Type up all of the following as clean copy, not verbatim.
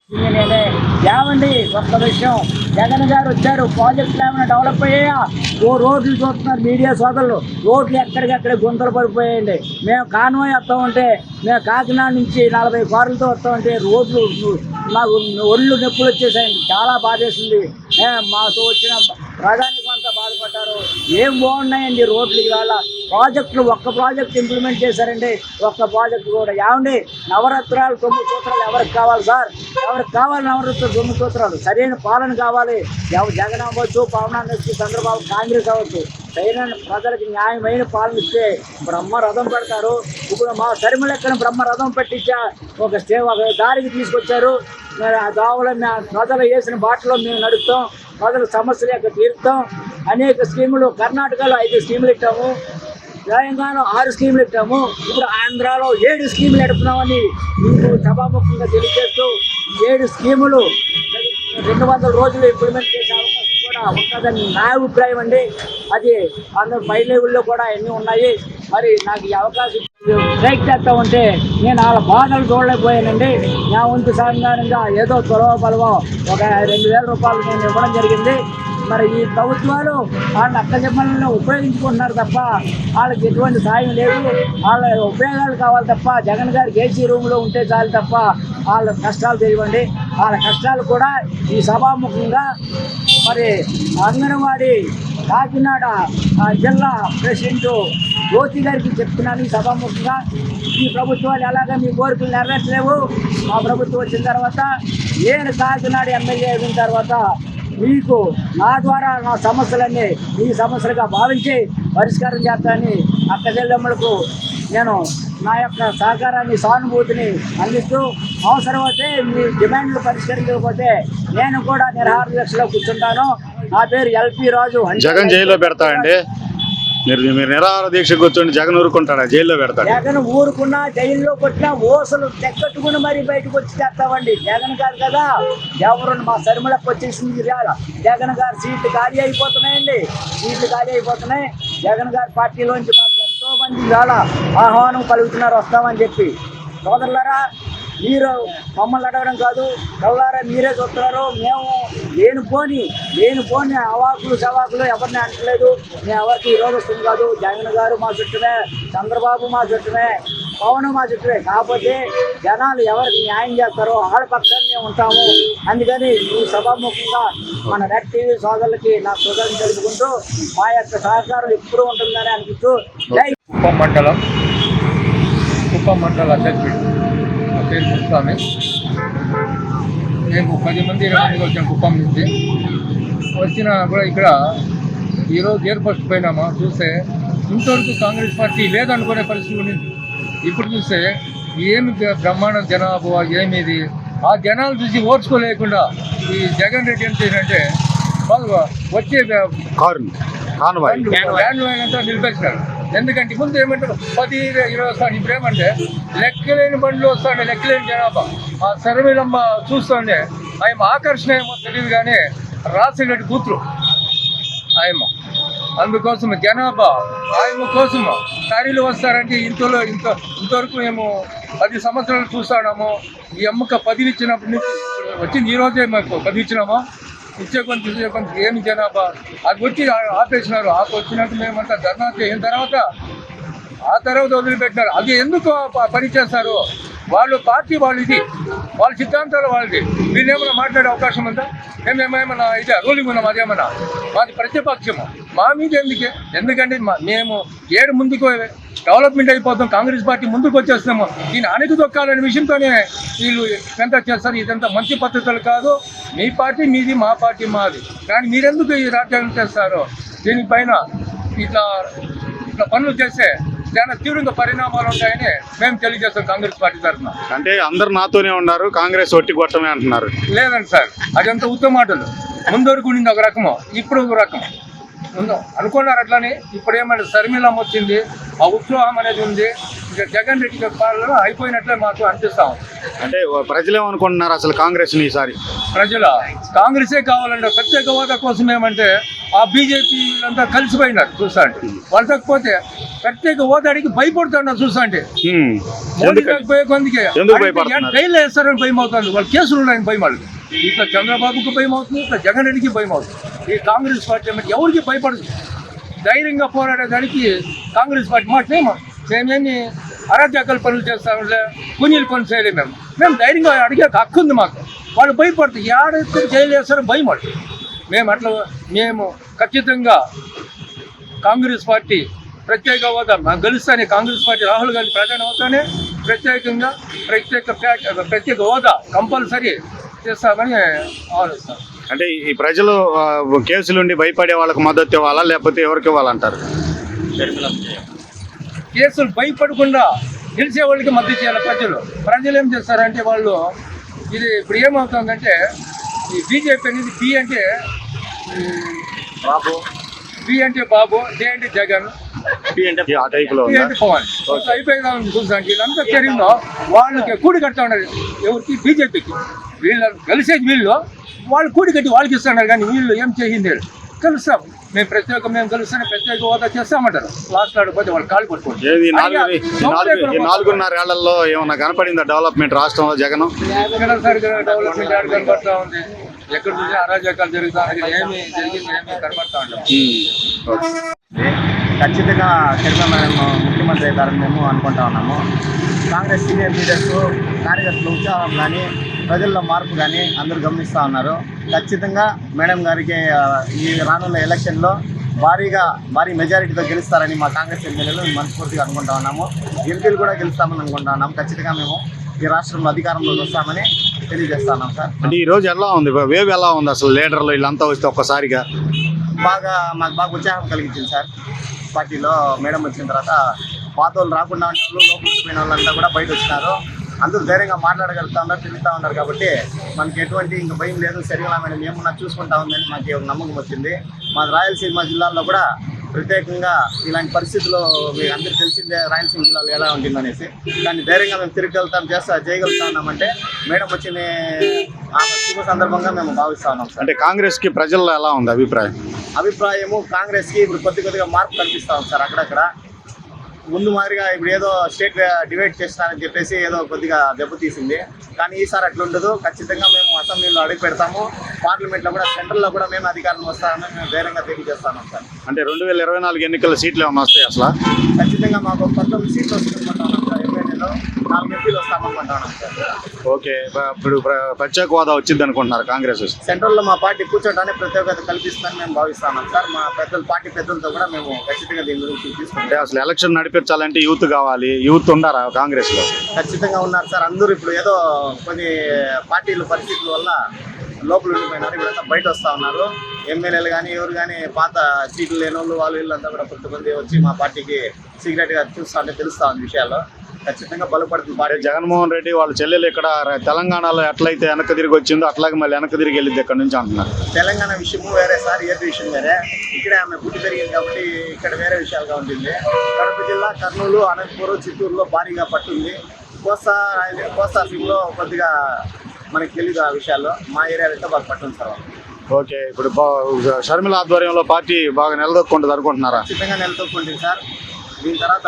ఏమండి ఒక్క విషయం, జగన్ గారు వచ్చారు, ప్రాజెక్టులు ఏమైనా డెవలప్ అయ్యాయా? ఓ రోడ్లు చూస్తున్నారు మీడియా సోదరులు, రోడ్లు ఎక్కడికెక్కడ గుంతలు పడిపోయాయండి. మేము కాన్వాయ్ వస్తామంటే, మేము కాకినాడ నుంచి 40 కార్లతో వస్తామంటే రోడ్లు మాకు ఒళ్ళు నొప్పులు వచ్చేసాయండి. చాలా బాధేసింది. మాతో వచ్చిన ప్రధానికి అంతా బాధపడ్డారు. ఏం బాగున్నాయండి రోడ్లు ఇవాళ. ప్రాజెక్టులు ఒక్క ప్రాజెక్ట్ ఇంప్లిమెంట్ చేశారండి, ఒక్క ప్రాజెక్టు కూడా. ఏమండి నవరత్నాలు 9 సూత్రాలు ఎవరికి కావాలి సార్? ఎవరికి కావాలి నవరత్నాలు 9 సూత్రాలు? సరైన పాలన కావాలి. జగన్ అవ్వచ్చు, పవన్ అవ్వచ్చు, చంద్రబాబు, కాంగ్రెస్ అవ్వచ్చు, సరైన ప్రజలకు న్యాయమైన పాలన ఇస్తే బ్రహ్మరథం పెడతారు. ఇప్పుడు మా సరిమలెక్కన బ్రహ్మరథం పెట్టించా ఒక దారికి తీసుకొచ్చారు. మరి ఆ దావలో ప్రజలు వేసిన బాటలో మేము నడుపుతాం, ప్రజల సమస్యలు యొక్క తీరుతాం. అనేక స్కీములు, కర్ణాటకలో 5 స్కీములు ఇచ్చాము, తెలంగాణలో 6 స్కీములు ఇచ్చాము, ఇప్పుడు ఆంధ్రాలో 7 స్కీములు ఎడుతున్నామని మీకు సభాముఖంగా తెలియజేస్తూ 7 స్కీములు 200 రోజులు ఇంప్లిమెంట్ చేసే అవకాశం కూడా ఉంటుందని నా అభిప్రాయం అండి. అది అందరూ పై లెవెల్లో కూడా అన్నీ ఉన్నాయి. మరి నాకు ఈ అవకాశం స్ట్రైక్ చేస్తా ఉంటే నేను వాళ్ళ బాధలు చూడలేకపోయానండి. నా వంతు సాధారణంగా ఏదో త్వరవ బలవో ఒక 2,000 రూపాయలు నేను ఇవ్వడం జరిగింది. మరి ఈ ప్రభుత్వాలు వాళ్ళ అక్కచెమ్మలను ఉపయోగించుకుంటున్నారు తప్ప వాళ్ళకి ఎటువంటి సాయం లేదు. వాళ్ళ ఉపయోగాలు కావాలి తప్ప, జగన్ గారికి ఏసీ రూమ్లో ఉంటే చాలు తప్ప వాళ్ళ కష్టాలు తెలియండి. వాళ్ళ కష్టాలు కూడా ఈ సభాముఖంగా మరి అంగన్వాడీ కాకినాడ జిల్లా ప్రెసిడెంట్ జ్యోతి గారికి చెప్తున్నాను ఈ సభాముఖంగా. ఈ ప్రభుత్వాలు ఎలాగ మీ కోరికలు నెరవేర్చలేవు. మా ప్రభుత్వం వచ్చిన తర్వాత, నేను కాకినాడ ఎమ్మెల్యే అయిన తర్వాత మీకు నా ద్వారా నా సమస్యలన్నీ మీ సమస్యలుగా భావించి పరిష్కారం చేస్తానని అక్క చెల్లెమ్మలకు నేను నా యొక్క సహకారాన్ని, సానుభూతిని అందిస్తూ, అవసరమైతే మీ డిమాండ్లు పరిష్కరించకపోతే నేను కూడా నిరాహార దీక్షలో కూర్చుంటాను. నా పేరు ఎల్పి రాజు. జగన్ జైల్లో పెడతాడండి. మీరు నిరాహార దీక్ష కూర్చొని జగన్ ఊరుకుంటాడా? జైల్లో పెడతాడు. జగన్ ఊరుకున్నా, జైల్లో కొట్టినా ఓసలు తెక్కట్టుకుని మరీ బయటకు వచ్చి చేస్తామండి. జగన్ గారు కదా ఎవరు మా సరిమలకు వచ్చేసింది. జగన్ గారు సీట్లు ఖాళీ అయిపోతున్నాయండి, సీట్లు ఖాళీ అయిపోతున్నాయి. జగన్ గారి పార్టీలోంచి మాకు ఎంతో మంది చాలా ఆహ్వానం కలుగుతున్నారు వస్తామని చెప్పి. సోదరులారా, మీరు మమ్మల్ని అడగడం కాదు, కల్లారా మీరే చూస్తున్నారు. మేము లేనిపోని అవాకులు సవాకులు ఎవరిని అంటలేదు. మేము ఎవరికి ఈరోజు వస్తుంది కాదు. జగన్ గారు మా చుట్టమే, చంద్రబాబు మా చుట్టమే, పవన్ మా చుట్టమే. కాకపోతే జనాలు ఎవరికి న్యాయం చేస్తారో వాళ్ళ పక్షాన్ని మేము ఉంటాము. అందుకని ఈ సభాముఖంగా మన రెడ్ టీవీ సోదరులకి నా కృతజ్ఞతలు తెలుపుకుంటూ మా యొక్క సహకారం ఎప్పుడూ ఉంటుందని అనిపిస్తూ కుప్పం మండల అధ్యక్షుడు నా పేరు ముస్తామి. మేము 10 మంది 20 మంది వచ్చాం కుప్పం నుంచి. వచ్చినా కూడా ఇక్కడ ఈరోజు ఏర్పస్ట్ పోయినామా చూస్తే ఇంతవరకు కాంగ్రెస్ పార్టీ లేదనుకునే పరిస్థితి ఉంది. ఇప్పుడు చూస్తే ఏమి బ్రహ్మాండ జనాభా ఏమిది, ఆ జనాలు చూసి ఓర్చుకోలేకుండా ఈ జగన్ రెడ్డి ఏం చేసినంటే వాళ్ళు వచ్చే వ్యాన్లు నిలిపేసినారు. ఎందుకంటే ముందు ఏమంటారు 10-20 వస్తాను, ఇప్పుడు ఏమంటే లెక్కలేని బండ్లు వస్తాండే, లెక్కలేని జనాభా. ఆ సర్వేలమ్మ చూస్తుండే ఆయన ఆకర్షణ ఏమో తెలియదు కానీ రాసిరెడ్డి కూతురు ఆయమ్మ. అందుకోసం జనాభా ఆయమ్మ కోసం ఖాళీలు వస్తారంటే ఇంతవరకు మేము 10 సంవత్సరాలు చూస్తున్నాము. ఈ అమ్మక 10 ఇచ్చినప్పటి నుంచి వచ్చింది ఈరోజే మాకు 10 ఇచ్చినామో. ఇచ్చే కొంత ఏమి జనాభా అది వచ్చి ఆపేసినారు. వచ్చినట్టు మేమంతా ధర్నా చేసిన తర్వాత వదిలిపెట్టినారు. అది ఎందుకు పని చేస్తారు? వాళ్ళు పార్టీ వాళ్ళది, వాళ్ళ సిద్ధాంతాలు వాళ్ళది. వీళ్ళేమైనా మాట్లాడే అవకాశం ఉందా? మేమేమైనా ఇదే రూలింగ్ ఉన్నాం? అదేమన్నా మాది ప్రతిపక్షము. మా మీద ఎందుకంటే మేము ఏడు ముందుకు డెవలప్మెంట్ అయిపోతాం, కాంగ్రెస్ పార్టీ ముందుకు వచ్చేస్తున్నాము. దీన్ని అణిగి దొక్కాలనే విషయంతోనే వీళ్ళు ఎంత చేస్తారు. ఇదంతా మంచి పద్ధతులు కాదు. మీ పార్టీ మీది, మా పార్టీ మాది. కానీ మీరెందుకు ఈ రాజ్యాంగం చేస్తారు? దీనిపైన ఇట్లా పనులు చేస్తే చాలా తీవ్రంగా పరిణామాలు ఉంటాయని మేము తెలియజేస్తాం కాంగ్రెస్ పార్టీ తరఫున. అంటే అందరు నాతోనే ఉన్నారు, కాంగ్రెస్ ఒట్టి కొట్టమే అంటున్నారు. లేదండి సార్, అదంతా ఉత్తమ మాటలు. ముందరకు ఉండింది ఒక రకము, ఇప్పుడు ఒక రకం అనుకున్నారు. అట్లని ఇప్పుడు ఏమంటే శర్మిలమ్మ వచ్చింది, ఆ ఉత్సాహం అనేది ఉంది. ఇక జగన్ రెడ్డి పాలన అయిపోయినట్లే మాకు అనిపిస్తాం. అంటే ప్రజలు ఏమనుకుంటున్నారు అసలు కాంగ్రెస్ ఈసారి? ప్రజల కాంగ్రెసే కావాలంటే ప్రత్యేక హోదా కోసం ఏమంటే ఆ బీజేపీ అంతా కలిసిపోయినారు చూస్తాంటే. వాళ్ళకపోతే ప్రత్యేక హోదాడికి భయపడుతున్నారు చూస్తాంటే. మోడీ పోయే కొందికి జైలు వేస్తారని భయం అవుతుంది, వాళ్ళు కేసులు ఉన్నాయని భయం వాళ్ళకి. ఇట్లా చంద్రబాబుకి భయం అవుతుంది, ఇట్లా జగన్ రెడ్డికి భయం అవుతుంది. ఈ కాంగ్రెస్ పార్టీ అంటే ఎవరికి భయపడదు. ధైర్యంగా పోరాడేదానికి కాంగ్రెస్ పార్టీ మేమేమి అరాజకాల పనులు చేస్తాంలే, కూనీలు పనులు చేయలేము. మేము ధైర్యంగా అడిగే హక్కు ఉంది మాకు. వాళ్ళు భయపడుతుంది, ఏడెత్తుకు జైలు వేస్తారని భయం వాళ్ళు. మేము ఖచ్చితంగా కాంగ్రెస్ పార్టీ ప్రత్యేక హోదా మాకు గెలుస్తానే, కాంగ్రెస్ పార్టీ రాహుల్ గాంధీ ప్రధాని అవుతానే ప్రత్యేక హోదా కంపల్సరీ చేస్తామని ఆలోచిస్తాం. అంటే ఈ ప్రజలు కేసులుండి భయపడే వాళ్ళకి మద్దతు ఇవ్వాలా లేకపోతే ఎవరికి ఇవ్వాలంటారు? కేసులు భయపడకుండా గెలిచే వాళ్ళకి మద్దతు చేయాలి ప్రజలు ఏం చేస్తారంటే వాళ్ళు ఇది ఇప్పుడు ఏమవుతుందంటే ఈ బీజేపీ అనేది బి అంటే బాబు, జే అంటే జగన్, ఆ టైప్ లో పి అంటే పవన్ అయిపోయింది చూసానికి. వీళ్ళంతా జరిగిందో వాళ్ళకి కూడి కడతా ఉన్నారు. ఎవరికి? బీజేపీకి. వీళ్ళు కలిసేది వీళ్ళు, వాళ్ళు కూడి కట్టి వాళ్ళకి ఇస్తున్నారు. కానీ వీళ్ళు ఏం చేసింది కలుస్తాం, మేము కలుస్తానే ప్రత్యేక హోదా చేస్తామంటారు. లాస్ట్ ఆడిపోతే వాళ్ళు కాలు పట్టుకోండి. 4.5 ఏళ్లలో ఏమన్నా కనపడిందా డెవలప్మెంట్ రాష్ట్రంలో? జగన్ డెవలప్మెంట్ ఆడ కనపడతా ఉంది. ఎక్కడ చూసినా అరాజకాలు జరుగుతా ఏమి జరిగింది ఏమి కనపడతా ఉంటాం. ఖచ్చితంగా చంద్రబాబు ముఖ్యమంత్రి అవుతారని మేము అనుకుంటా ఉన్నాము. కాంగ్రెస్ సీనియర్ లీడర్స్, కార్యకర్తల ఉత్సాహం కానీ ప్రజల్లో మార్పు కానీ అందరూ గమనిస్తూ ఉన్నారు. ఖచ్చితంగా మేడం గారికి ఈ రానున్న ఎలక్షన్లో భారీ మెజారిటీతో గెలుస్తారని మా కాంగ్రెస్ ఎమ్మెల్యేలు మనస్ఫూర్తిగా అనుకుంటా ఉన్నాము. ఎంపీలు కూడా గెలుస్తామని అనుకుంటా ఉన్నాము. ఖచ్చితంగా మేము ఈ రాష్ట్రంలో అధికారంలోకి వస్తామని తెలియజేస్తా ఉన్నాం సార్. అంటే ఈ రోజు ఎలా ఉంది, వేవ్ ఎలా ఉంది అసలు? లీడర్లు వీళ్ళంతా వస్తే ఒక్కసారిగా మాకు బాగా ఉత్సాహం కలిగించింది సార్. పార్టీలో మేడం వచ్చిన తర్వాత పాత వాళ్ళు రాకుండా ఉండే వాళ్ళు, లోపలికి పోయిన వాళ్ళంతా కూడా బయట వచ్చినారు. అందరూ ధైర్యంగా మాట్లాడగలుగుతా ఉన్నారు, తిరుగుతూ ఉన్నారు. కాబట్టి మనకి ఎటువంటి ఇంకా భయం లేదు. సరిగా మేడం ఏమన్నా చూసుకుంటా ఉందని మాకు ఒక నమ్మకం వచ్చింది. మా రాయలసీమ జిల్లాలో కూడా ప్రత్యేకంగా ఇలాంటి పరిస్థితుల్లో మీకు అందరికీ తెలిసిందే రాయలసీమ జిల్లాలో ఎలా ఉంటుందనేసి. కానీ ధైర్యంగా మేము తిరిగి చేయగలుగుతా ఉన్నామంటే మేడం వచ్చిన శుభ సందర్భంగా మేము భావిస్తా ఉన్నాం సార్. అంటే కాంగ్రెస్కి ప్రజల్లో ఎలా ఉంది అభిప్రాయము? కాంగ్రెస్కి ఇప్పుడు కొద్దిగా మార్పు కనిపిస్తా ఉంది సార్. అక్కడక్కడ ముందు మాదిరిగా ఇప్పుడు ఏదో స్టేట్ డివైడ్ చేస్తానని చెప్పేసి ఏదో కొద్దిగా దెబ్బతీసింది. కానీ ఈసారి అట్లుండదు. ఖచ్చితంగా మేము అసెంబ్లీలో అడుగు పెడతాము. పార్లమెంట్లో కూడా, సెంట్రల్లో కూడా మేము అధికారం వస్తామని మేము ధైర్యంగా తెలియజేస్తాము సార్. అంటే 2024 ఎన్నికల సీట్లు ఏమైనా వస్తాయి అసలు? ఖచ్చితంగా మాకు 19 సీట్లు వస్తుందనుకుంటున్నాం సార్. ఎమ్మెల్యేలో 4 ఎంపీలు వస్తామనుకుంటున్నాం సార్. ఓకే, ఇప్పుడు ప్రత్యేక హోదా వచ్చింది అనుకుంటున్నారు కాంగ్రెస్? సెంట్రల్లో మా పార్టీ కూర్చోడానికి ప్రత్యేకత కల్పిస్తుందని మేము భావిస్తున్నాం సార్. మా పార్టీ పెద్దలతో కూడా మేము ఖచ్చితంగా దీని గురించి తీసుకుంటాం. అసలు ఎలక్షన్ నడిపించాలంటే యూత్ కావాలి. యూత్ ఉన్నారా కాంగ్రెస్ లో? ఖచ్చితంగా ఉన్నారు సార్. అందరూ ఇప్పుడు ఏదో కొన్ని పార్టీల పరిస్థితుల వల్ల లోపల ఉండిపోయినారు. ఇప్పుడంతా బయట వస్తూ ఉన్నారు. ఎమ్మెల్యేలు కానీ ఎవరు కానీ పాత సీట్లు లేని వాళ్ళు వీళ్ళంతా కూడా కొంతమంది వచ్చి మా పార్టీకి సీక్రెట్గా చూస్తా ఉంటే తెలుస్తా ఉంది విషయాల్లో. ఖచ్చితంగా బలపడుతుంది పార్టీ. జగన్మోహన్ రెడ్డి వాళ్ళ చెల్లెలు ఇక్కడ తెలంగాణలో ఎట్లయితే వెనక్కి తిరిగి వచ్చిందో అట్లాగే మళ్ళీ వెనక్కి తిరిగి వెళ్ళింది ఇక్కడ నుంచి అంటున్నారు. తెలంగాణ విషయము వేరే సార్, ఏపీ విషయం వేరే. ఇక్కడే ఆమె పుట్టి పెరిగింది కాబట్టి ఇక్కడ వేరే విషయాలుగా ఉంటుంది. కడప జిల్లా, కర్నూలు, అనంతపురం, చిత్తూరులో భారీగా పట్టుంది. కోస్తాసీమలో కొద్దిగా మనకి తెలియదు ఆ విషయాల్లో. మా ఏరియాలో బాగా పట్టుంది సార్. ఓకే, ఇప్పుడు షర్మిల ఆధ్వర్యంలో పార్టీ బాగా నిలదొక్కుంటుంది అనుకుంటున్నారా? ఖచ్చితంగా నిలదొక్కుంటుంది సార్. దీని తర్వాత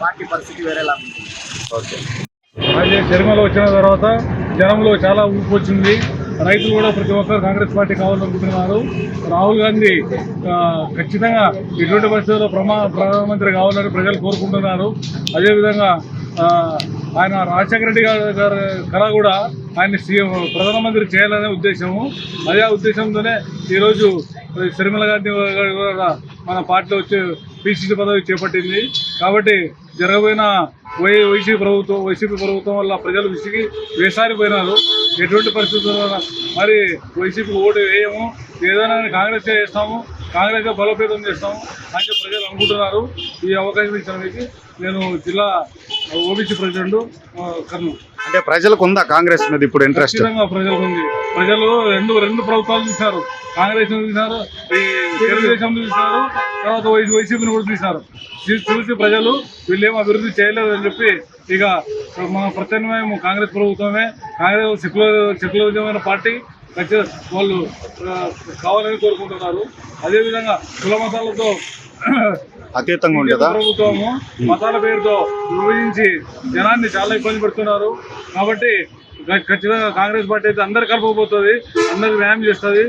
పార్టీ పరిస్థితి వేరేలా ఉంటుంది. ఓకే, అయితే షర్మిల వచ్చిన తర్వాత జనంలో చాలా ఊపు వచ్చింది. రైతులు కూడా ప్రతి ఒక్కరు కాంగ్రెస్ పార్టీ కావాలనుకుంటున్నారు. రాహుల్ గాంధీ ఖచ్చితంగా ఇటువంటి పరిస్థితుల్లో ప్రధానమంత్రి కావాలని ప్రజలు కోరుకుంటున్నారు. అదేవిధంగా ఆయన రాజశేఖర రెడ్డి గారి కళ కూడా ఆయన ప్రధానమంత్రి చేయాలనే ఉద్దేశము. అదే ఉద్దేశంతోనే ఈరోజు షర్మిల గాంధీ కూడా మన పార్టీలో వచ్చి పిసిసి పదవి చేపట్టింది. కాబట్టి జరగబోయిన వైసీపీ ప్రభుత్వం వల్ల ప్రజలు విసిగి వేసారిపోయినారు. ఎటువంటి పరిస్థితుల్లో మరి వైసీపీకి ఓటు వేయము, ఏదైనా కాంగ్రెస్ చేస్తాము, కాంగ్రెస్ బలోపేతం చేస్తాము అని ప్రజలు అనుకుంటున్నారు. ఈ అవకాశం ఇచ్చినందుకు నేను జిల్లా ఓబీసీ ప్రెసిడెంట్ కర్నూలు. అంటే ప్రజలకు ఉందా కాంగ్రెస్ మీద ఇప్పుడు ఇంట్రెస్ట్? ఖచ్చితంగా ప్రజలకు ఉంది. ప్రజలు రెండు ప్రభుత్వాలు చూశారు. కాంగ్రెస్ చూశారు, తెలుగుదేశం చూశారు, తర్వాత వైసీపీని కూడా చూశారు. చూసి ప్రజలు వీళ్ళేం అభివృద్ధి చేయలేదని చెప్పి ఇక మన ప్రత్యామ్నాయం కాంగ్రెస్ ప్రభుత్వమే. కాంగ్రెస్ సెక్యులరిజమైన పార్టీ. ఖచ్చితంగా వాళ్ళు కావాలని కోరుకుంటున్నారు. అదేవిధంగా కుల మతాలతో అతీతంగా ఉండేదా ప్రభుత్వము మతాల పేరుతో విభజించి జనాన్ని చాలా ఇబ్బంది పెడుతున్నారు. కాబట్టి ఖచ్చితంగా కాంగ్రెస్ పార్టీ అయితే అందరు కలపకపోతుంది, అందరికి న్యాయం చేస్తుంది.